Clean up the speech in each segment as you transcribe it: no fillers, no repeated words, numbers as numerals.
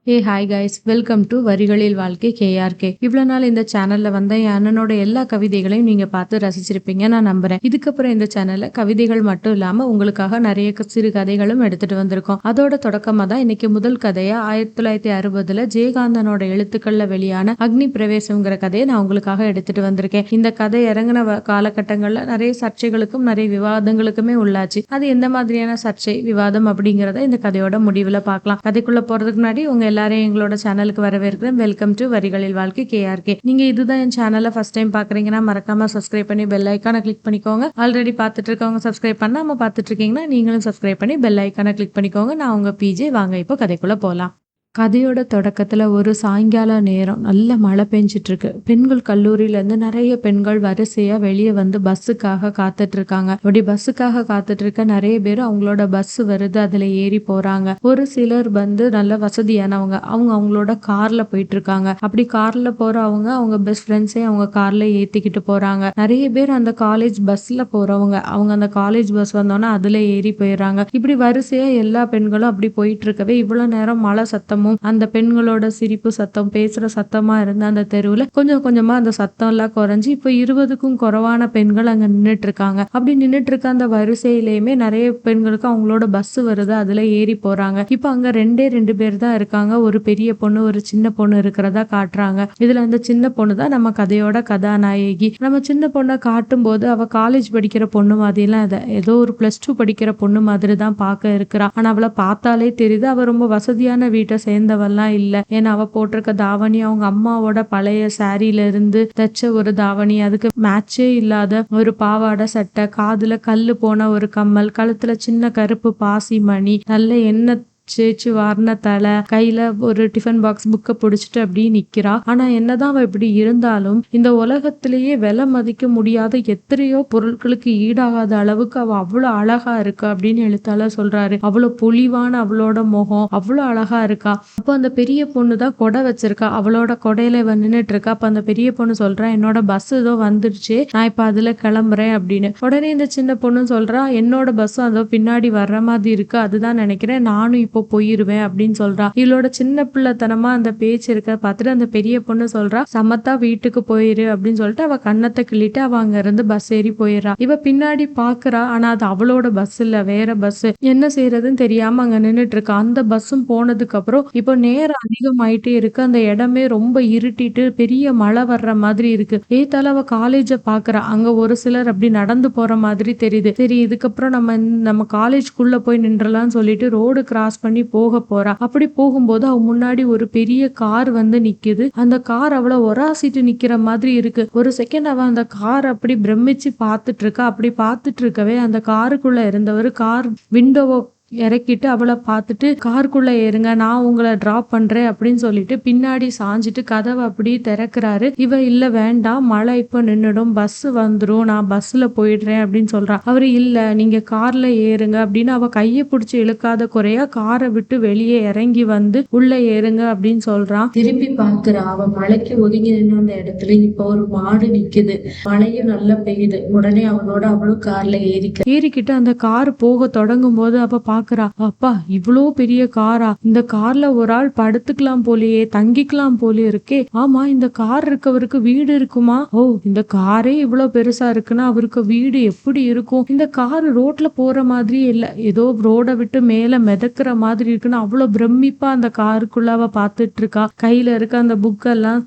Hi guys, welcome to வரிகளில் வாழ்க்கை KRK. இவ்வளோ நாள் இந்த சேனல்ல வந்த என் அண்ணனோட எல்லா கவிதைகளையும் நீங்க பார்த்து ரசிச்சிருப்பீங்க நான் நம்புறேன். இதுக்கப்புறம் இந்த சேனல்ல கவிதைகள் மட்டும் இல்லாம உங்களுக்காக நிறைய சிறு கதைகளும் எடுத்துட்டு வந்திருக்கோம். அதோட தொடக்கமா தான் இன்னைக்கு முதல் கதையா 1960 ஜெயகாந்தனோட எழுத்துக்கள்ல வெளியான அக்னி பிரவேசம்ங்கிற கதையை நான் உங்களுக்காக எடுத்துட்டு வந்திருக்கேன். இந்த கதை இறங்கின காலகட்டங்கள்ல நிறைய சர்ச்சைகளுக்கும் நிறைய விவாதங்களுக்குமே உள்ளாச்சு. அது எந்த மாதிரியான சர்ச்சை விவாதம் அப்படிங்கிறத இந்த கதையோட முடிவுல பார்க்கலாம். கதைக்குள்ள போறதுக்கு முன்னாடி உங்க எல்லாரையும் எங்களோட சேனலுக்கு வரவேற்கிறேன். வெல்கம் டு வரிகளில் வாழ்க்கை கேஆர்கே. நீங்க இதுதான் என் சேனலை ஃபர்ஸ்ட் டைம் பாக்குறீங்கன்னா மறக்காம சப்ஸ்கிரைப் பண்ணி பெல் ஐக்கானை கிளிக் பண்ணிக்கோங்க. ஆல்ரெடி பார்த்துட்டு இருக்கவங்க சப்ஸ்கிரைப் பண்ணாம பார்த்துட்டு இருக்கீங்கன்னா நீங்களும் சப்ஸ்கிரைப் பண்ணி பெல் ஐக்கானை கிளிக் பண்ணிக்கோங்க. நான் உங்க பிஜே. வாங்க இப்போ கதைக்குள்ள போலாம். கதையோட தொடக்கத்துல ஒரு சாயங்கால நேரம் நல்ல மழை பெஞ்சிட்டு இருக்கு. பெண்கள் கல்லூரியில இருந்து நிறைய பெண்கள் வரிசையா வெளியே வந்து பஸ்ஸுக்காக காத்துட்டு இருக்காங்க. அப்படி பஸ்ஸுக்காக காத்துட்டு இருக்க நிறைய பேர் அவங்களோட பஸ் வருது அதுல ஏறி போறாங்க. ஒரு சிலர் வந்து நல்ல வசதியானவங்க, அவங்க அவங்களோட கார்ல போயிட்டு இருக்காங்க. அப்படி கார்ல போறவங்க அவங்க பெஸ்ட் ஃப்ரெண்ட்ஸே அவங்க கார்ல ஏத்திக்கிட்டு போறாங்க. நிறைய பேர் அந்த காலேஜ் பஸ்ல போறவங்க அவங்க அந்த காலேஜ் பஸ் வந்தோன்னா அதுல ஏறி போயிடுறாங்க. இப்படி வரிசையா எல்லா பெண்களும் அப்படி போயிட்டு இருக்கவே இவ்வளவு நேரம் மழை சத்தம் அந்த பெண்களோட சிரிப்பு சத்தம் பேசுற சத்தமா இருந்த அந்த தெருவுல கொஞ்சம் கொஞ்சமா அந்த சத்தம் எல்லாம் குறைஞ்சு இப்ப 20க்கும் குறைவான பெண்கள் அங்க நின்னுட்டு இருக்காங்க. அப்படி நின்னுட்டு இருக்க அந்த வரிசையிலயுமே நிறைய பெண்களுக்கு அவங்களோட பஸ் வருது அதுல ஏறி போறாங்க. இப்ப அங்க ரெண்டு பேர் தான் இருக்காங்க. ஒரு பெரிய பொண்ணு ஒரு சின்ன பொண்ணு இருக்கிறதா காட்டுறாங்க. இதுல அந்த சின்ன பொண்ணு தான் நம்ம கதையோட கதாநாயகி. நம்ம சின்ன பொண்ணை காட்டும் போது அவ காலேஜ் படிக்கிற பொண்ணு மாதிரி எல்லாம் ஏதோ ஒரு +2 படிக்கிற பொண்ணு மாதிரி தான் பார்க்க இருக்கிறா. ஆனா அவளை பார்த்தாலே தெரியுது அவ ரொம்ப வசதியான வீட்டை சேர்ந்தவெல்லாம் இல்ல. ஏன்னா அவ போட்டிருக்க தாவணி அவங்க அம்மாவோட பழைய சாரியில இருந்து தைச்ச ஒரு தாவணி, அதுக்கு மேட்சே இல்லாத ஒரு பாவாடை சட்டை, காதுல கல்லு போன ஒரு கம்மல், கழுத்துல சின்ன கருப்பு பாசி மணி, நல்ல எண்ணெய் சேச்சு வார்ன தலை, கையில ஒரு டிஃபன் பாக்ஸ் புக்கை பிடிச்சிட்டு அப்படி நிக்கிறா. ஆனா என்னதான் அவ இப்படி இருந்தாலும் இந்த உலகத்திலேயே விலை மதிக்க முடியாத எத்தனையோ பொருட்களுக்கு ஈடாகாத அளவுக்கு அவ அவ்வளவு அழகா இருக்கு அப்படின்னு எழுத்தாளர் சொல்றாரு. அவ்வளவு பொலிவான அவளோட முகம் அவ்வளவு அழகா இருக்கா. அப்போ அந்த பெரிய பொண்ணு தான் கொடை வச்சிருக்கா. அவளோட கொடையில இவ நின்னுட்டு இருக்கா. அப்ப அந்த பெரிய பொண்ணு சொல்றா, என்னோட பஸ் ஏதோ வந்துருச்சு, நான் இப்ப அதுல கிளம்புறேன் அப்படின்னு. உடனே இந்த சின்ன பொண்ணு சொல்றா, என்னோட பஸ்ஸும் அதோ பின்னாடி வர்ற மாதிரி இருக்கு, அதுதான் நினைக்கிறேன், நானும் இப்போ போயிருவேன் அப்படின்னு சொல்றா. இவளோட சின்ன பிள்ளைத்தனமா அந்த பேச்சு இருக்க பார்த்துட்டு அந்த பெரிய பொண்ணு சொல்றா, சமத்தா வீட்டுக்கு போயிரு அப்படின்னு சொல்லிட்டு அவ கன்னத்தை கிள்ளிட்டு அவ அங்க இருந்து பஸ் ஏறி போயிடுறா. இவ பின்னாடி பாக்குறா, ஆனா அது அவளோட பஸ் இல்ல, வேற பஸ். என்ன செய்யறதுன்னு தெரியாம அங்க நின்னுட்டு இருக்கா. அந்த பஸ்ஸும் போனதுக்கு அப்புறம் இப்போ நேரம் அதிகமாயிட்டே இருக்கு. அந்த இடமே ரொம்ப இருட்டிட்டு பெரிய மழை வர்ற மாதிரி இருக்கு. ஏத்தால அவ காலேஜ பாக்குறா. அங்க ஒரு சிலர் அப்படி நடந்து போற மாதிரி தெரியுது. சரி இதுக்கப்புறம் நம்ம காலேஜ்குள்ள போய் நின்றலாம்னு சொல்லிட்டு ரோடு கிராஸ் பண்ணி போக போறா. அப்படி போகும்போது அவ முன்னாடி ஒரு பெரிய கார் வந்து நிக்குது. அந்த கார் அவளை ஒராசிட்டு நிக்கிற மாதிரி இருக்கு. ஒரு செகண்ட் அவ அந்த கார் அப்படி பிரமிச்சு பார்த்துட்டு இருக்கா. அப்படி பார்த்துட்டு இருக்கவே அந்த காருக்குள்ள இருந்தவர் கார் விண்டோவை இறக்கிட்டு அவளை பார்த்துட்டு, காருக்குள்ள ஏறுங்க, நான் உங்களை டிராப் பண்றேன் அப்படின்னு சொல்லிட்டு பின்னாடி சாஞ்சிட்டு கதவை அப்படி திறக்கிறாரு. இவ இல்ல வேண்டாம், மழை இப்ப நின்னுடும், பஸ் வந்துரும், நான் பஸ்ல போயிடுறேன் அப்படின்னு சொல்றா. அவரு இல்ல நீங்க கார்ல ஏறுங்க அப்படின்னு அவ கையை பிடிச்சி இழுக்காத குறையா காரை விட்டு வெளியே இறங்கி வந்து உள்ள ஏறுங்க அப்படின்னு சொல்றான். திருப்பி பாக்குறா. அவ மழைக்கு ஒதுங்கி நின்று அந்த இடத்துல இப்ப ஒரு மாடு நிக்குது. மழையும் நல்லா பெய்யுது. உடனே அவளும் கார்ல ஏறிக்கிட்டு அந்த கார் போக தொடங்கும் போது அவ பாக்குறா, அப்பா இவ்வளோ பெரிய காரா, இந்த கார்ல ஒரு ஆள் படுத்துக்கலாம் போலியே, தங்கிக்கலாம் போலியே இருக்கே. ஆமா, இந்த கார் இருக்கவருக்கு வீடு இருக்குமா? ஓ, இந்த காரே இவ்வளவு பெருசா இருக்குன்னா அவருக்கு வீடு எப்படி இருக்கும்? இந்த கார் ரோட்ல போற மாதிரி இல்ல, ஏதோ ரோட விட்டு மேல மிதக்குற மாதிரி இருக்குன்னு அவ்வளவு பிரமிப்பா அந்த காருக்குள்ள அவ பாத்துட்டு இருக்கா. கையில இருக்க அந்த புக்கெல்லாம்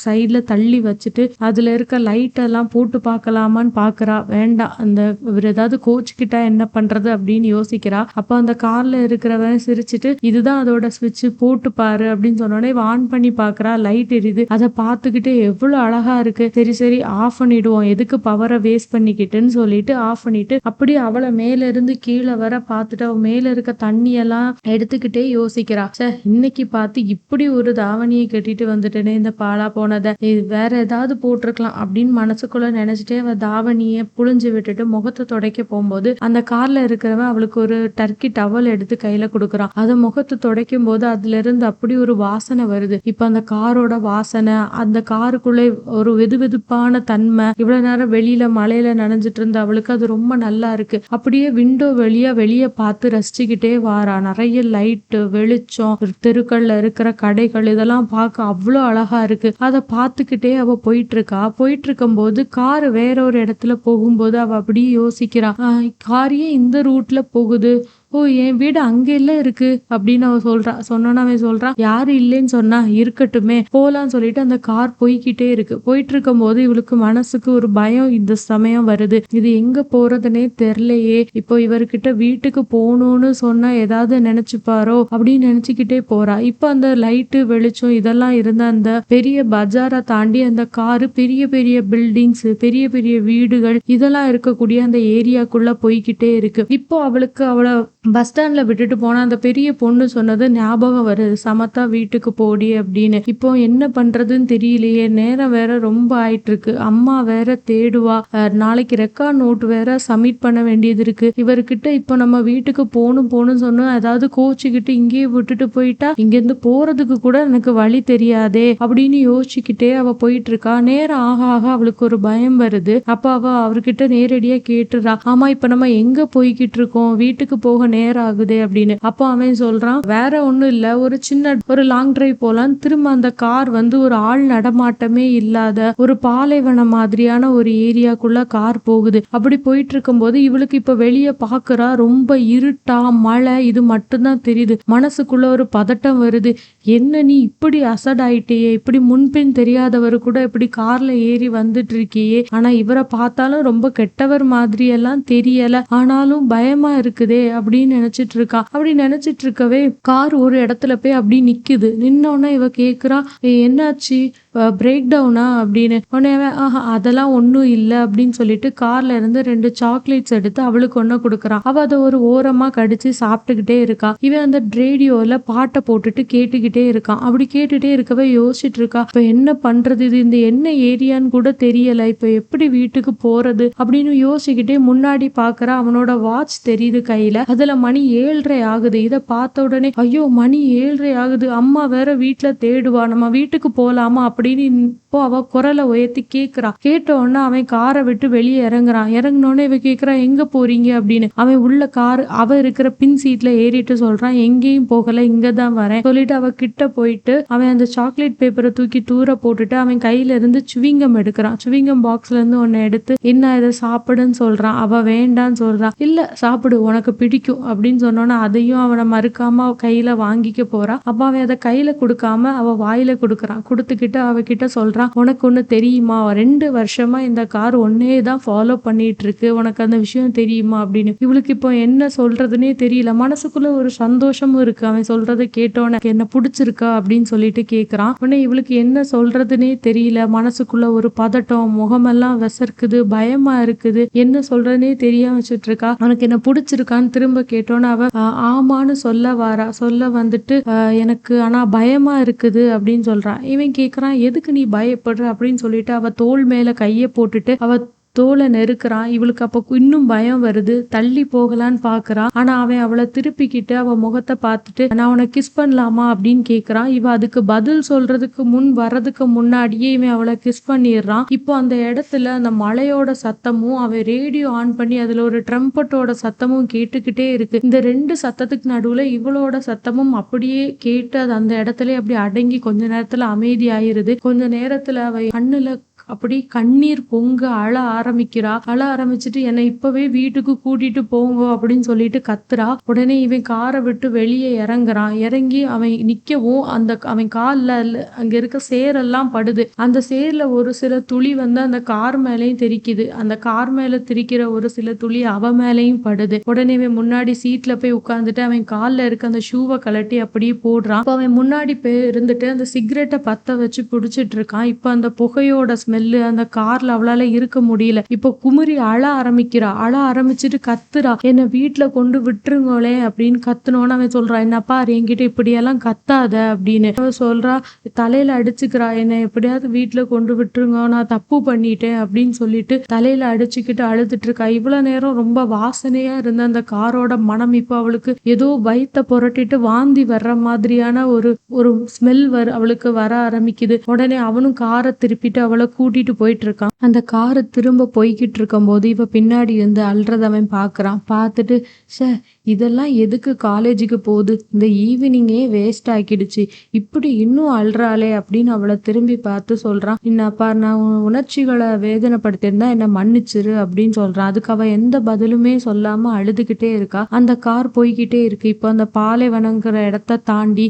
சைட்ல தள்ளி வச்சுட்டு அதுல இருக்க லைட் எல்லாம் போட்டு பார்க்கலாமான்னு பாக்குறா. வேண்டாம், அந்த இவர் ஏதாவது கோச்சுக்கிட்டா என்ன பண்றது அப்படின்னு யோசிக்கிறா. அப்ப அந்த கார்ல இருக்கிறவன் சிரிச்சுட்டு, இதுதான் அதோட ஸ்விட்ச், போட்டு பாரு அப்படின்னு சொன்னோடனே ஆன் பண்ணி பாக்குறா. லைட் எரியுது. அதை பார்த்துக்கிட்டு எவ்வளவு அழகா இருக்கு, சரி சரி ஆஃப் பண்ணிடுவோம், எதுக்கு பவரை வேஸ்ட் பண்ணிக்கிட்டுன்னு சொல்லிட்டு ஆஃப் பண்ணிட்டு அப்படியே அவளை மேல இருந்து கீழே வர பார்த்துட்டு அவ மேல இருக்க தண்ணியெல்லாம் எடுத்துக்கிட்டே யோசிக்கிறா. இன்னைக்கு பார்த்து இப்படி ஒரு தாவணியை கட்டிட்டு வந்துட்டேனே, இந்த பாலா போனதை வேற ஏதாவது போட்டிருக்கலாம் அப்படின்னு மனசுக்குள்ள நினைச்சிட்டே அவ தாவணியை புழிஞ்சு விட்டுட்டு முகத்தை துடைக்க போகும்போது அந்த கார்ல இருக்கிறவன் அவளுக்கு ஒரு டர்க்கி தலைக்கு டவல் எடுத்து கையில கொடுக்குறான். அத முகத்தை துடைக்கும் போது அதுல இருந்து அப்படி ஒரு வாசனை வருது. இப்ப அந்த காரோட வாசனை, அந்த காருக்குள்ளே ஒரு வெதுவெதுப்பான தன்மை. இவ்வளவு நேரம் வெளியில மழையில நனைஞ்சிட்டு இருந்த அவளுக்கு அது ரொம்ப நல்லா இருக்கு. அப்படியே விண்டோ வழியா வெளியே பார்த்து ரசிச்சுக்கிட்டே வாரா. நிறைய லைட்டு வெளிச்சம், தெருக்கள்ல இருக்கிற கடைகள், இதெல்லாம் பார்க்க அவ்வளோ அழகா இருக்கு. அதை பார்த்துக்கிட்டே அவ போயிட்டு இருக்கா. போயிட்டு இருக்கும் போது கார் வேற ஒரு இடத்துல போகும்போது அவ அப்படியே யோசிக்கிறா, கார் ஏன் இந்த ரூட்ல போகுது, ஓ என் வீடு அங்க எல்லாம் இருக்கு அப்படின்னு அவ சொல்றா. சொன்னோன்னு அவன் சொல்றான், யாரு இல்லைன்னு சொன்னா, இருக்கட்டுமே போலான்னு சொல்லிட்டு அந்த கார் போய்கிட்டே இருக்கு. போயிட்டு இருக்கும் போது இவளுக்கு மனசுக்கு ஒரு பயம் இந்த சமயம் வருது. இது எங்க போறதுன்னே தெரியலையே, இப்போ இவர்கிட்ட வீட்டுக்கு போகணும்னு சொன்னா ஏதாவது நினைச்சுப்பாரோ அப்படின்னு நினைச்சுக்கிட்டே போறா. இப்ப அந்த லைட்டு வெளிச்சம் இதெல்லாம் இருந்த அந்த பெரிய பஜாரை தாண்டி அந்த காரு பெரிய பெரிய பில்டிங்ஸ், பெரிய பெரிய வீடுகள் இதெல்லாம் இருக்கக்கூடிய அந்த ஏரியாக்குள்ள போய்கிட்டே இருக்கு. இப்போ அவளுக்கு அவளை பஸ் ஸ்டாண்ட்ல விட்டுட்டு போனா அந்த பெரிய பொண்ணு சொன்னது ஞாபகம் வருது, சமத்தா வீட்டுக்கு போடி அப்படின்னு. இப்போ என்ன பண்றதுன்னு தெரியலையே, நேரம் வேற ரொம்ப ஆயிட்டு இருக்கு, அம்மா வேற தேடுவா, நாளைக்கு ரெக்கார்ட் நோட் வேற சப்மிட் பண்ண வேண்டியது இருக்கு. இவர்கிட்ட இப்போ நம்ம வீட்டுக்கு போகணும்னு சொன்னோம், ஏதாவது கோச்சிக்கிட்டு இங்கேயே விட்டுட்டு போயிட்டா இங்க இருந்து போறதுக்கு கூட எனக்கு வழி தெரியாதே அப்படின்னு யோசிச்சுக்கிட்டே அவ போயிட்டு இருக்கா. நேரம் ஆக ஆக அவளுக்கு ஒரு பயம் வருது. அப்ப அவ அவர்கிட்ட நேரடியா கேட்டுறா, ஆமா இப்ப நம்ம எங்க போய்கிட்டு இருக்கோம், வீட்டுக்கு போக நேரம் ஆகுதே அப்படின்னு. அப்போ அவன் சொல்றான், வேற ஒண்ணும் இல்ல, ஒரு லாங் டிரைவ் போலாம். திரும்ப அந்த கார் ஒரு ஆள் நடமாட்டமே இல்லாத ஒரு பாலைவனம் மாதிரியான ஒரு ஏரியாக்குள்ள கார் போகுது. அப்படி போயிட்டு இருக்கும் போது இவளுக்கு இப்ப வெளியே பாக்குறா, ரொம்ப இருட்டா மழை இது மட்டும்தான் தெரியுது. மனசுக்குள்ள ஒரு பதட்டம் வருது, என்ன நீ இப்படி அசடாயிட்டியே, இப்படி முன்பின் தெரியாதவர் கூட இப்படி கார்ல ஏறி வந்துட்டு இருக்கியே, ஆனா இவரை பார்த்தாலும் ரொம்ப கெட்டவர் மாதிரி எல்லாம் தெரியல, ஆனாலும் பயமா இருக்குதே அப்படின்னு நினைச்சிட்டு இருக்கா. அப்படி நினைச்சிட்டு இருக்கவே கார் ஒரு இடத்துல போய் அப்படி நிக்குது. நின்னோன்னா இவ கேக்குறா, என்னாச்சு, பிரேக் டவுனா அப்படின்னு. உடனே அதெல்லாம் ஒன்றும் இல்லை அப்படின்னு சொல்லிட்டு கார்ல இருந்து 2 சாக்லேட்ஸ் எடுத்து அவளுக்கு ஒன்று கொடுக்குறான். அவ அதை ஒரு ஓரமா கடிச்சு சாப்பிட்டுக்கிட்டே இருக்கா. இவன் அந்த ரேடியோல பாட்டை போட்டுட்டு கேட்டுக்கிட்டே இருக்கான். அப்படி கேட்டுட்டே இருக்கவே யோசிச்சுட்டு இருக்கா, இப்ப என்ன பண்றது, இது இந்த என்ன ஏரியான்னு கூட தெரியல, இப்ப எப்படி வீட்டுக்கு போறது அப்படின்னு யோசிச்சுக்கிட்டே முன்னாடி பாக்குறா. அவனோட வாட்ச் தெரியுது கையில, அதுல மணி 7:30 ஆகுது. இதை பார்த்த உடனே ஐயோ மணி 7:30 ஆகுது, அம்மா வேற வீட்டுல தேடுவா, நம்ம வீட்டுக்கு போலாமா அப்படின்னு இப்போ அவ குரலை உயர்த்தி கேக்குறா. கேட்ட உடனே அவன் காரை விட்டு வெளியே இறங்குறான். இறங்கினோடனே இவ கேக்குறா, எங்க போறீங்க அப்படின்னு. அவன் உள்ள அவ இருக்கிற பின் சீட்ல ஏறிட்டு சொல்றான், எங்கேயும் போகல, இங்கதான் வரேன் சொல்லிட்டு அவ கிட்ட போயிட்டு அவன் அந்த சாக்லேட் பேப்பரை தூக்கி தூர போட்டுட்டு அவன் கையில இருந்து சுவிங்கம் எடுக்கிறான். சுவிங்கம் பாக்ஸ்ல இருந்து ஒன்னு எடுத்து, என்ன இதை சாப்பிடுன்னு சொல்றான். அவ வேண்டான்னு சொல்றான். இல்ல சாப்பிடு, உனக்கு பிடிக்கும் அப்படின்னு சொன்னோன்னா அதையும் அவனை மறுக்காம கையில வாங்கிக்க போறான். அப்ப அவன் அதை கையில கொடுக்காம அவ வாயில கொடுக்கறான். கொடுத்துக்கிட்டு அவகிட்ட சொல்றான், உனக்கு ஒண்ணு தெரியுமா, 2 வருஷமா இந்த கார் ஒன்னே தான் ஃபாலோ பண்ணிட்டு இருக்கு, உனக்கு அந்த விஷயம் தெரியுமா அப்படின்னு. இவளுக்கு இப்போ என்ன சொல்றதுன்னே தெரியல. மனசுக்குள்ள ஒரு சந்தோஷமும் இருக்கு. அவன் சொல்றதை கேட்டோன்னு என்ன பிடிச்சிருக்கா அப்படின்னு சொல்லிட்டு கேக்குறான். உடனே இவளுக்கு என்ன சொல்றதுன்னே தெரியல. மனசுக்குள்ள ஒரு பதட்டம், முகமெல்லாம் விசர்க்குது, பயமா இருக்குது, என்ன சொல்றதுன்னே தெரியாம வச்சுட்டு இருக்கா. உனக்கு என்ன பிடிச்சிருக்கான்னு திரும்ப கேட்டோன்னு அவ ஆமான்னு சொல்ல வந்துட்டு எனக்கு ஆனா பயமா இருக்குது அப்படின்னு சொல்றான். இவன் கேக்குறான், எதுக்கு நீ பயப்படுற அப்படின்னு சொல்லிட்டு அவ தோள் மேல கைய போட்டுட்டு அவ தோலை நெருக்கிறான். இவளுக்கு அப்ப இன்னும் பயம் வருது. தள்ளி போகலான்னு பாக்குறான். ஆனா அவன் அவளை திருப்பிக்கிட்டு அவ முகத்தை பார்த்துட்டு, நான் உனக்கு கிஸ் பண்ணலாமா அப்படின்னு கேக்குறான். இவ அதுக்கு பதில் சொல்றதுக்கு வர்றதுக்கு முன்னாடியே இவன் அவளை கிஸ் பண்ணிடுறான். இப்போ அந்த இடத்துல அந்த மழையோட சத்தமும் அவன் ரேடியோ ஆன் பண்ணி அதுல ஒரு ட்ரம்பட்டோட சத்தமும் கேட்டுக்கிட்டே இருக்கு. இந்த 2 சத்தத்துக்கு நடுவுல இவளோட சத்தமும் அப்படியே கேட்டு அது அந்த இடத்துல அப்படி அடங்கி கொஞ்ச நேரத்துல அமைதி ஆயிருது. கொஞ்ச நேரத்துல அவ கண்ணுல அப்படி கண்ணீர் பொங்க அழ ஆரம்பிச்சிட்டு என்னை இப்பவே வீட்டுக்கு கூட்டிட்டு போங்க அப்படின்னு சொல்லிட்டு கத்துறா. உடனே இவன் காரை விட்டு வெளியே இறங்குறான். இறங்கி அவன் நிக்கவும் அவன் கால்ல அங்க இருக்க சேரெல்லாம் படுது. அந்த சேர்ல ஒரு சில துளி அந்த கார் மேலையும் தெரிக்குது. அந்த கார் மேல திரிக்கிற ஒரு சில துளி அவ மேலையும் படுது. உடனே இவன் முன்னாடி சீட்ல போய் உட்கார்ந்துட்டு அவன் கால்ல இருக்க அந்த ஷூவை கலட்டி அப்படியே போடுறான். அவன் முன்னாடி போய் இருந்துட்டு அந்த சிகரெட்டை பத்த வச்சு பிடிச்சிட்டு இருக்கான். இப்ப அந்த புகையோட ஸ்மெல் ஸ்மெல்லு, அந்த கார்ல அவளால இருக்க முடியல. இப்போ குமுறி அழ ஆரம்பிக்கிறா. அழ ஆரம்பிச்சுட்டு கத்துறா, என்ன வீட்டுல கொண்டு விட்டுருங்களே அப்படின்னு கத்துனோன்னு அவன் சொல்றான், என்ன பாரு என்கிட்ட இப்படியெல்லாம் கத்தாத அப்படின்னு. அவ சொல்றா, தலையில அடிச்சுக்கிறா, என்ன எப்படியாவது வீட்டுல கொண்டு விட்டுருங்க, நான் தப்பு பண்ணிட்டேன் அப்படின்னு சொல்லிட்டு தலையில அடிச்சுக்கிட்டு அழுதுட்டு இருக்கா. இவ்வளவு நேரம் ரொம்ப வாசனையா இருந்த அந்த காரோட மனம் இப்ப அவளுக்கு ஏதோ வயித்த புரட்டிட்டு வாந்தி வர்ற மாதிரியான ஒரு ஒரு ஸ்மெல் அவளுக்கு வர ஆரம்பிக்குது. உடனே அவனும் காரை திருப்பிட்டு அவளை கூட்டிட்டு போயிட்டு இருக்கான். அந்த காரை திரும்ப போய்கிட்டு இருக்கும் போது இவ பின்னாடி இருந்து அல்றத அவன் பாக்குறான். பார்த்துட்டு, சே இதெல்லாம் எதுக்கு காலேஜுக்கு போகுது, இந்த ஈவினிங்கே வேஸ்ட் ஆக்கிடுச்சு, இப்படி இன்னும் அல்றாளே அப்படின்னு அவளை திரும்பி பார்த்து சொல்றான், என்னப்பா நான் உணர்ச்சிகளை வேதனைப்படுத்திருந்தா என்ன மன்னிச்சிரு அப்படின்னு சொல்றான். அதுக்கு அவ எந்த பதிலுமே சொல்லாம அழுதுகிட்டே இருக்கா. அந்த கார் போய்கிட்டே இருக்கு. இப்போ அந்த பாலைவனங்கிற இடத்த தாண்டி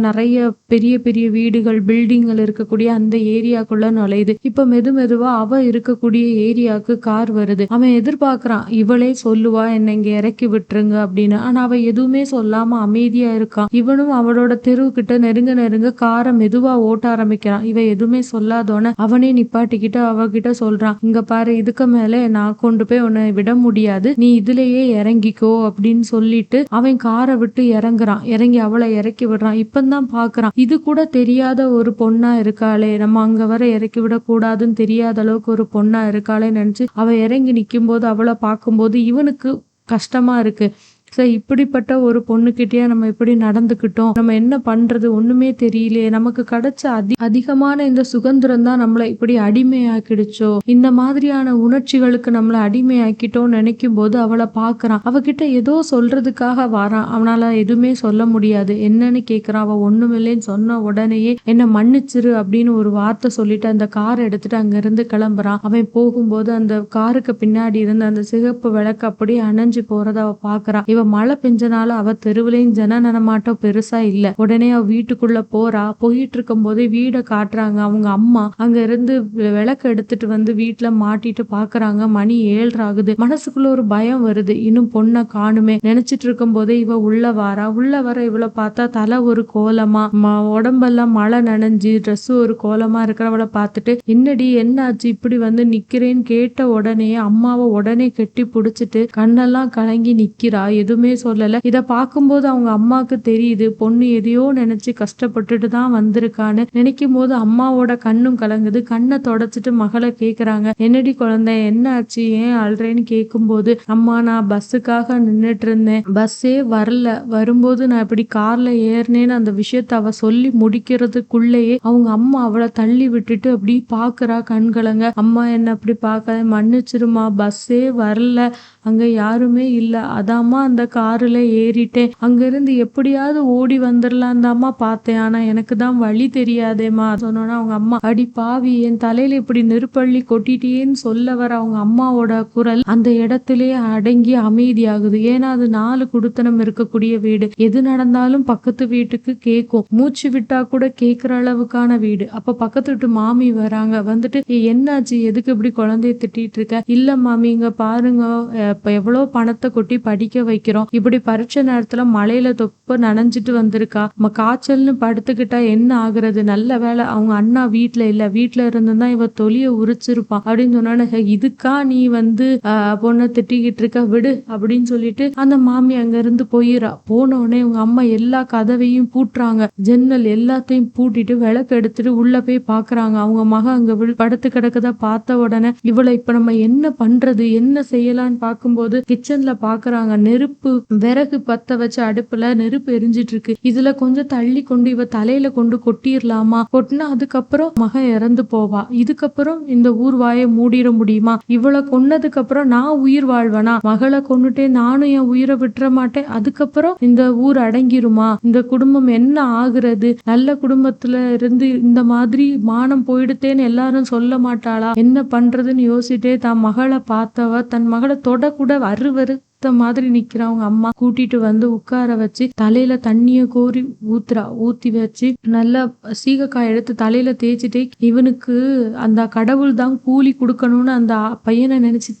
நிறைய பெரிய பெரிய வீடுகள், பில்டிங்கள் இருக்கக்கூடிய அந்த ஏரியாக்குள்ள நுழையுது. இப்ப மெதுவா அவ இருக்கக்கூடிய ஏரியாவுக்கு கார் வருது. அவன் எதிர்பார்க்கறான், இவளே சொல்லுவா என்ன இங்க இறக்கி விட்டுருங்க அப்படின்னு. ஆனா அவ எதுவுமே சொல்லாம அமைதியா இருக்கான். இவனும் அவளோட தெருவுகிட்ட நெருங்க காரை மெதுவா ஓட்ட ஆரம்பிக்கிறான். இவ எதுவுமே சொல்லாதோன அவனே நிப்பாட்டிக்கிட்டு அவகிட்ட சொல்றான், இங்க பாரு, இதுக்கு மேல நான் கொண்டு போய் உன்னை விட முடியாது, நீ இதுலயே இறங்கிக்கோ அப்படின்னு சொல்லிட்டு அவன் காரை விட்டு இறங்குறான். இறங்கி அவளை இறக்கி விடுறான். இப்பதான் பாக்குறான், இது கூட தெரியாத ஒரு பொண்ணா இருக்காளே, நம்ம அங்க வர இறக்கி விட கூடாதுன்னு தெரியாத அளவுக்கு ஒரு பொண்ணா இருக்காளே நினைச்சு அவ இறங்கி நிக்கும் போது அவளை பார்க்கும்போது இவனுக்கு கஷ்டமா இருக்கு. இப்படிப்பட்ட ஒரு பொண்ணுகிட்டயே நம்ம இப்படி நடந்துக்கிட்டோம், நம்ம என்ன பண்றது ஒண்ணுமே தெரியலையே, நமக்கு கிடைச்ச அதிகமான இந்த சுதந்திரம் தான் நம்மளை இப்படி அடிமையாக்கிடுச்சோ, இந்த மாதிரியான உணர்ச்சிகளுக்கு நம்மளை அடிமையாக்கிட்டோம் நினைக்கும் போது அவளை பாக்குறான். அவகிட்ட ஏதோ சொல்றதுக்காக வாரான். அவனால எதுவுமே சொல்ல முடியாது. என்னன்னு கேக்குறான். அவ ஒண்ணுமில்லைன்னு சொன்ன உடனேயே என்ன மன்னிச்சிரு அப்படின்னு ஒரு வார்த்தை சொல்லிட்டு அந்த காரை எடுத்துட்டு அங்க இருந்து கிளம்புறான். அவன் போகும்போது அந்த காருக்கு பின்னாடி இருந்து அந்த சிகப்பு விளக்கு அப்படியே அணைஞ்சு போறத அவ பாக்குறா. மழை பெஞ்சனால அவ தெருவுலையும் ஜன நடமாட்டம் பெருசா இல்ல. உடனே அவ வீட்டுக்குள்ள போறா. போயிட்டு இருக்கும் போதே வீட காட்டுறாங்க. அவங்க அம்மா அங்க இருந்து விளக்கு எடுத்துட்டு வந்து வீட்டுல மாட்டிட்டு பாக்குறாங்க. மணி 7 ஆகுது. மனசுக்குள்ள ஒரு பயம் வருது, இன்னும் பொண்ணை காணுமே நினைச்சிட்டு இருக்கும் போதே இவ உள்ள வர இவளை பார்த்தா தலை ஒரு கோலமா, உடம்பெல்லாம் மழை நனைஞ்சு ட்ரெஸ் ஒரு கோலமா இருக்கிறவளை பார்த்துட்டு, என்னடி என்னாச்சு இப்படி வந்து நிக்கிறேன்னு கேட்ட உடனே அம்மாவை உடனே கெட்டி புடிச்சிட்டு கண்ணெல்லாம் கலங்கி நிக்கிறா. எதுவுமே சொல்லல. இத பார்க்கும்போது அவங்க அம்மாவுக்கு தெரியுது, பொண்ணு எதையோ நினைச்சு கஷ்டப்பட்டுட்டு தான் வந்திருக்கான்னு நினைக்கும் போது அம்மாவோட கண்ணும் கலங்குது. கண்ணை தொடச்சிட்டு மகளை கேக்குறாங்க, என்னடி குழந்தை என்ன ஆச்சு, ஏன் அழுறேன்னு கேட்கும்போது, அம்மா நான் பஸ்ஸுக்காக நின்னுட்டு இருந்தேன், பஸ்ஸே வரல, வரும்போது நான் இப்படி கார்ல ஏறினேன்னு அந்த விஷயத்த அவ சொல்லி முடிக்கிறதுக்குள்ளேயே அவங்க அம்மா அவளை தள்ளி விட்டுட்டு அப்படி பாக்குறா கண்கலங்க. அம்மா என்ன அப்படி பார்க்காத, மன்னிச்சிருமா, பஸ்ஸே வரல, அங்க யாருமே இல்ல, அதாம்மா அந்த காருல ஏறிட்டேன், அங்க இருந்து எப்படியாவது ஓடி வந்துடலாம் தாம்மா பார்த்தேன், ஆனா எனக்கு தான் வழி தெரியாதேம்மா சொன்னோன்னா அவங்க அம்மா, அடி பாவி, என் தலையில இப்படி நெருப்பள்ளி கொட்டிட்டேன்னு சொல்ல வர அவங்க அம்மாவோட குரல் அந்த இடத்திலேயே அடங்கி அமைதியாகுது. ஏன்னா அது 4 குடுத்தனம் இருக்கக்கூடிய வீடு. எது நடந்தாலும் பக்கத்து வீட்டுக்கு கேட்கும், மூச்சு விட்டா கூட கேட்கிற அளவுக்கான வீடு. அப்ப பக்கத்து வீட்டு மாமி வராங்க. வந்துட்டு, என்னாச்சு, எதுக்கு இப்படி குழந்தைய திட்டிட்டு இருக்க? இல்ல மாமி, இங்க பாருங்க, இப்ப எவ்வளவு பணத்தை கொட்டி படிக்க வைக்கிறோம், இப்படி பரீட்சை நேரத்துல மழையில தொப்ப நனைஞ்சிட்டு வந்திருக்கா, காய்ச்சல்னு படுத்துக்கிட்டா என்ன ஆகுறது, நல்ல வேலை அவங்க அண்ணா வீட்டுல இல்ல, வீட்டுல இருந்துதான் இவ தொலிய உரிச்சிருப்பான் அப்படின்னு சொன்னானு, இதுக்கா நீ வந்து பொண்ணை திட்டிக்கிட்டு இருக்க, விடு அப்படின்னு சொல்லிட்டு அந்த மாமி அங்க இருந்து போயிரா. போனோடனே உங்க அம்மா எல்லா கதவையும் பூட்டுறாங்க, ஜன்னல் எல்லாத்தையும் பூட்டிட்டு விளக்கு எடுத்துட்டு உள்ள போய் பாக்குறாங்க. அவங்க மக அங்க படுத்து கிடக்குதா பார்த்த உடனே இவளை இப்ப நம்ம என்ன பண்றது, என்ன செய்யலான்னு பார்க்கும்போது கிச்சன்ல பாக்குறாங்க, நெருப்பு விறகு பத்த வச்ச அடுப்புல நெருப்பு எரிஞ்சிட்டு இருக்கு. இதுல கொஞ்சம் தள்ளி கொண்டு இவ தலையில கொண்டு கொட்டிடலாமா, கொட்டினா அதுக்கப்புறம் மகன் இறந்து போவா, இதுக்கப்புறம் இந்த ஊர் வாயை மூடிட முடியுமா, இவளை கொன்னதுக்கு அப்புறம் நான் உயிர் வாழ்வனா, மகளை கொன்னுட்டே நானும் என் உயிரை விட்டுற மாட்டேன், அதுக்கப்புறம் இந்த ஊர் அடங்கிருமா, இந்த குடும்பம் என்ன ஆகுறது, நல்ல குடும்பத்துல இருந்து இந்த மாதிரி மானம் போயிடுத்தேன்னு எல்லாரும் சொல்ல மாட்டாளா, என்ன பண்றதுன்னு யோசிச்சுட்டே தான் மகளை பார்த்தவ தன் மகளை தொட கூட அருவரு செத்த மாதிரி நிக்கிறா. அவங்க அம்மா கூட்டிட்டு வந்து உட்கார வச்சு தலையில தண்ணிய கோரி ஊத்தி வச்சு நல்லா சீகக்காய் எடுத்து தலையில தேய்ச்சிட்டு இவனுக்கு அந்த கடவுள் தான் கூலி கொடுக்கணும்னு அந்த பையனை நினைச்சு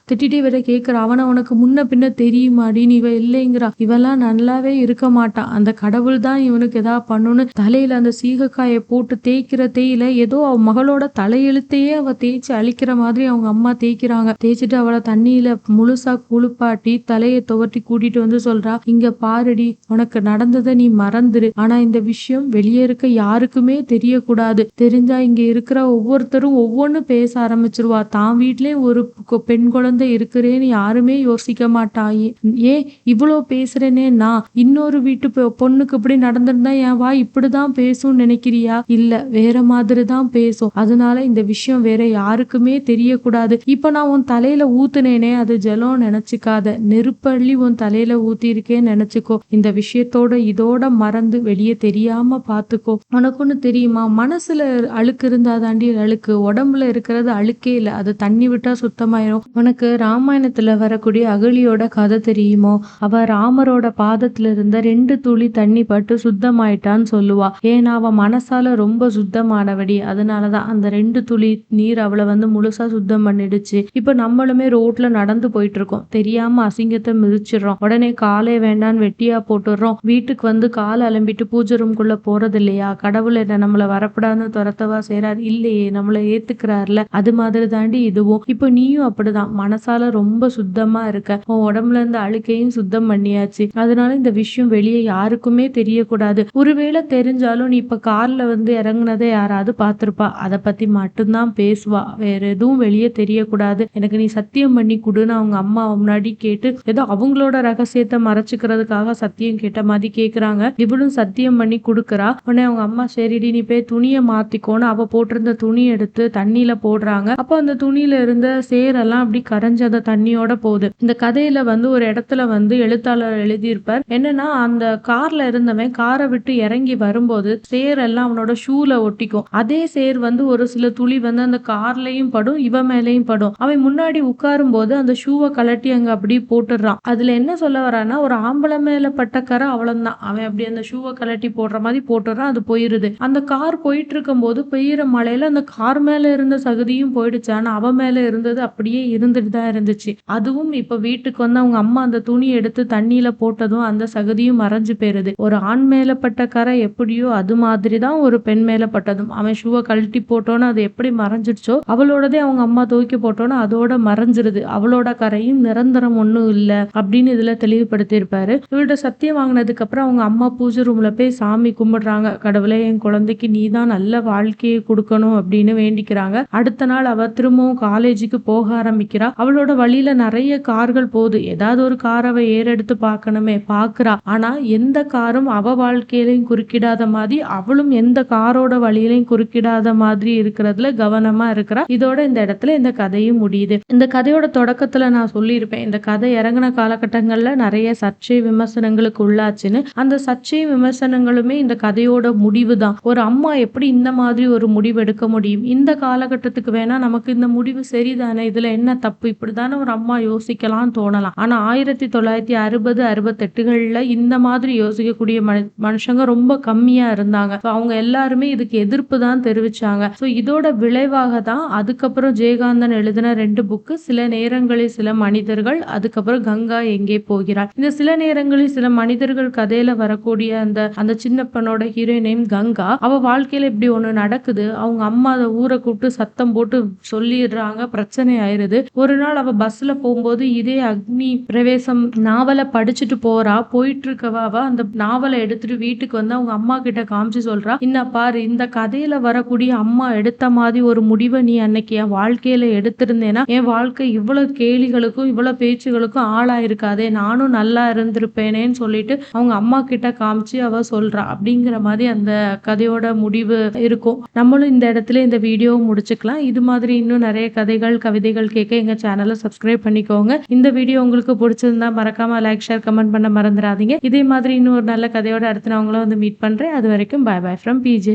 திட்டிட்டே வேற கேக்குறா. உனக்கு முன்ன பின்ன தெரியுமாடி, நீ இவ இல்லைங்கிறா. இவெல்லாம் நல்லாவே இருக்க மாட்டான், அந்த கடவுள் தான் இவனுக்கு ஏதாவது பண்ணுன்னு தலையில அந்த சீகக்காயை போட்டு தேய்க்கிற தேயில ஏதோ அவ மகளோட தலையெழுத்தையே அவ தேய்ச்சி அழிக்கிற மாதிரி அவங்க அம்மா தேய்க்கிறாங்க. தேய்ச்சிட்டு அவளை தண்ணியில முழுசா குளிப்பாட்டி தலையை துவட்டி கூட்டிட்டு வந்து சொல்றா, இங்க பாருடி, உனக்கு நடந்ததை நீ மறந்துரு. ஆனா இந்த விஷயம் வெளியே இருக்க யாருக்குமே தெரியக்கூடாது. தெரிஞ்சா இங்க இருக்கிற ஒவ்வொருத்தரும் ஒவ்வொன்னு பேச ஆரம்பிச்சிருவா. தான் வீட்லயும் ஒரு பெண் குழந்தை இருக்கிறேன்னு யாருமே யோசிக்க மாட்டாயே. ஏன் இவ்வளோ பேசுறேனே, நான் இன்னொரு வீட்டு பொண்ணுக்கு இப்படி நடந்திருந்தா என் வா இப்படிதான் பேசும் நினைக்கிறியா? இல்ல, வேற மாதிரி தான் பேசும். அதனால இந்த விஷயம் வேற யாருக்குமே தெரியக்கூடாது. இப்ப நான் உன் தலையில ஊத்துனேனே, அது ஜலம் நினைச்சுக்காத, நெருப்பள்ளி உன் தலையில ஊத்தி இருக்கேன்னு நினைச்சுக்கோ. இந்த விஷயத்தோட இதோட மறந்து வெளியே தெரியாம பாத்துக்கோ. உனக்கு ஒண்ணு தெரியுமா, மனசுல அழுக்கு இருந்தா தாண்டி அழுக்கு, உடம்புல இருக்கிறது அழுக்கே இல்ல, அது தண்ணி விட்டா சுத்தமாயிரும். உனக்கு ராமாயணத்துல வரக்கூடிய அகலியோட கதை தெரியுமோ? அவ ராமரோட பாதத்துல இருந்த 2 துளி தண்ணி பட்டு சுத்தமாயிட்டான்னு சொல்லுவா. ஏன்னா அவ மனசால ரொம்ப சுத்தமானவடி. அதனாலதான் அந்த 2 துளி நீர் அவளை வந்து முழுசா சுத்தம் பண்ணிடுச்சு. இப்ப நம்மளுமே ரோட்ல நடந்து போயிட்டு இருக்கோம், தெரியாம அசிங்கத்தை மிதிச்சிடறோம். உடனே காலே வேண்டான்னு வெட்டியா போட்டுடுறோம். வீட்டுக்கு வந்து காலை அலம்பிட்டு பூஜை ரூம்குள்ள போறது இல்லையா? கடவுள் என்ன நம்மளை வரப்படாதுன்னு துரத்தவா செய்றாரு? இல்லையே, நம்மளை ஏத்துக்கிறாருல. அது மாதிரி தாண்டி இதுவும். இப்போ நீயும் அப்படிதான் மனசால ரொம்ப சுத்தமா இருக்க. உன் உடம்புல இருந்து அழுக்கையும் சுத்தம் பண்ணியாச்சு. அதனால இந்த விஷயம் வெளியே யாருக்குமே தெரியக்கூடாது. ஒருவேளை தெரிஞ்சாலும் நீ இப்ப கார்ல வந்து இறங்குனதை யாராவது பார்த்திருப்பா, அதை பத்தி மட்டும்தான் பேசுவா. வேற எதுவும் வெளியே தெரியக்கூடாது, எனக்கு நீ சத்தியம் பண்ணி கொடுன்னு அவங்க அம்மா முன்னாடி கேட்டு ஏதோ அவங்களோட ரகசியத்தை மறைச்சுக்கிறதுக்காக சத்தியம் கேட்ட மாதிரி கேக்குறாங்க. இவளும் சத்தியம் பண்ணி கொடுக்குறா. உடனே அவங்க அம்மா சரிடி நீ போய் துணியை மாத்திக்கோன்னு அவ போட்டிருந்த துணி எடுத்து தண்ணியில போடுறாங்க. அப்போ அந்த துணியில இருந்த சேரெல்லாம் அப்படி கரைஞ்சு அந்த தண்ணியோட போகுது. இந்த கதையில வந்து ஒரு இடத்துல வந்து எழுத்தாளர் எழுதியிருப்பார் என்னன்னா, அந்த கார்ல இருந்தவன் காரை விட்டு இறங்கி வரும்போது சேரெல்லாம் அவனோட ஷூல ஒட்டிக்கும். அதே சேர் வந்து ஒரு சில துளி வந்து அந்த கார்லயும் படும், இவ மேலையும் படும். அவன் முன்னாடி உட்காரும் போது அந்த ஷூவை கலட்டி அங்க அப்படி போட்டுடுறான். அதுல என்ன சொல்ல வரான்னா, ஒரு ஆம்பளை மேல பட்ட கரை அவ்வளவுதான், அவன் அப்படி அந்த ஷூவை கலட்டி போடுற மாதிரி போட்டுறான், அது போயிருது. அந்த கார் போயிட்டு இருக்கும் போது பெய்யுற மழையில அந்த கார் மேல இருந்த சகதியும் போயிடுச்சு, ஆனா அவ மேல இருந்தது அப்படியே இருந்துட்டு தான் இருந்துச்சு. அதுவும் இப்ப வீட்டுக்கு வந்து அவங்க அம்மா அந்த துணி எடுத்து தண்ணியில போட்டதும் அந்த சகதியும் மறைஞ்சு போயிருது. ஒரு ஆண் மேல பட்ட கரை எப்படியோ அது மாதிரிதான் ஒரு பெண் மேல பட்டதும். அவன் ஷூவை கழட்டி போட்டோன்னு அது எப்படி மறைஞ்சிடுச்சோ அவளோடதே அவங்க அம்மா தூக்கி போட்டோன்னு அதோட மறைஞ்சிருது. அவளோட கரையும் நிரந்தரம் ஒண்ணும் இல்ல அப்படின்னு இதுல தெளிவுபடுத்தி இருப்பாரு. இவள்கிட்ட சத்தியம் வாங்கினதுக்கு அப்புறம் அவங்க அம்மா பூஜை ரூம்ல போய் சாமி கும்பிடுறாங்க. கடவுளே, என் குழந்தைக்கு நீதான் நல்ல வாழ்க்கையை கொடுக்கணும் அப்படின்னு வேண்டிக்கிறாங்க. அடுத்த நாள் அவ திரும்பவும் காலேஜுக்கு போக ஆரம்பிக்கிறா. அவளோட வழியில நிறைய கார்கள் போகுது. ஏதாவது ஒரு கார் அவ ஏறெடுத்து பார்க்கணுமே, பாக்குறா. ஆனா எந்த காரும் அவ வாழ்க்கையிலையும் குறுக்கிடாத மாதிரி, அவளும் எந்த காரோட வழியிலையும் குறுக்கிடாத மாதிரி இருக்கிறதுல கவனமா இருக்கிறா. இதோட இந்த இடத்துல இந்த கதையும் முடியுது. இந்த கதையோட தொடக்கத்துல நான் சொல்லியிருப்பேன், இந்த கதை இறங்கின காலகட்டங்கள்ல நிறைய சர்ச்சை விமர்சனங்களுக்கு உள்ளாச்சுன்னு. அந்த சர்ச்சை விமர்சனங்களுமே இந்த கதையோட முடிவு தான். ஒரு அம்மா எப்படி இந்த மாதிரி ஒரு முடிவு எடுக்க முடியும்? இந்த காலகட்டத்துக்கு வேணா நமக்கு இந்த முடிவு சரிதானே, இதுல என்ன தப்பு, இப்படித்தானே ஒரு அம்மா யோசிக்கலாம் தோணலாம். ஆனா 1960, 68கள்ல இந்த மாதிரி யோசிக்கக்கூடிய மனுஷங்க ரொம்ப கம்மியா இருந்தாங்க. அவங்க எல்லாருமே இதுக்கு எதிர்ப்பு தான் தெரிவிச்சாங்க. இதோட விளைவாக தான் அதுக்கப்புறம் ஜெயகாந்தன் எழுதின 2 புக்கு, சில நேரங்களில் சில மனிதர்கள், அதுக்கப்புறம் கங்கா எங்கே போகிறாள். இந்த சில நேரங்களில் சில மனிதர்கள் கதையில வரக்கூடிய அந்த சின்ன பெண்ணோட ஹீரோயின் நேம் கங்கா. அவ வாழ்க்கையில இப்படி ஒண்ணு நடக்குது. அவங்க அம்மா அதை ஊரை கூப்பிட்டு சத்தம் போட்டு சொல்லிடுறாங்க, பிரச்சனை ஆயிருது. ஒரு நாள் அவ பஸ்ல போகும்போது இதே அக்னி பிரவேசம் நாவலை படிச்சுட்டு போறா. போயிட்டு இருக்கவா அவ அந்த நாவலை எடுத்துட்டு வீட்டுக்கு வந்து அவங்க அம்மா கிட்ட காமிச்சு சொல்றா, இன்ன பாரு, இந்த கதையில வரக்கூடிய அம்மா எடுத்த மாதிரி ஒரு முடிவை நீ அன்னைக்கு என் வாழ்க்கையில எடுத்திருந்தேன்னா என் வாழ்க்கை இவ்வளவு கேலிகளுக்கும் இவ்வளவு பேச்சுகளுக்கும் ஆளாயிருக்காதே, நானும் நல்லா இருந்திருப்பேனேன்னு சொல்லிட்டு அவங்க அம்மா கிட்ட காமிச்சு அவ சொல்றா. அப்படிங்கிற மாதிரி அந்த கதையோட முடிவு இருக்கும். நம்மளும் இந்த இடத்துல இந்த வீடியோவை முடிச்சுக்கலாம். இது மாதிரி இன்னும் நிறைய கதைகள் கவிதைகள் கேட்க எங்க சேனலை சப்ஸ்கிரைப் பண்ணிக்கோங்க. இந்த வீடியோ உங்களுக்கு பிடிச்சிருந்தா மறக்காம லைக், ஷேர், கமெண்ட் பண்ண மறந்துடாதீங்க. இதே மாதிரி இன்னும் ஒரு நல்ல கதையோட அடுத்து நான் உங்களை வந்து மீட் பண்றேன். அது வரைக்கும் பை பை ஃப்ரம் PJ.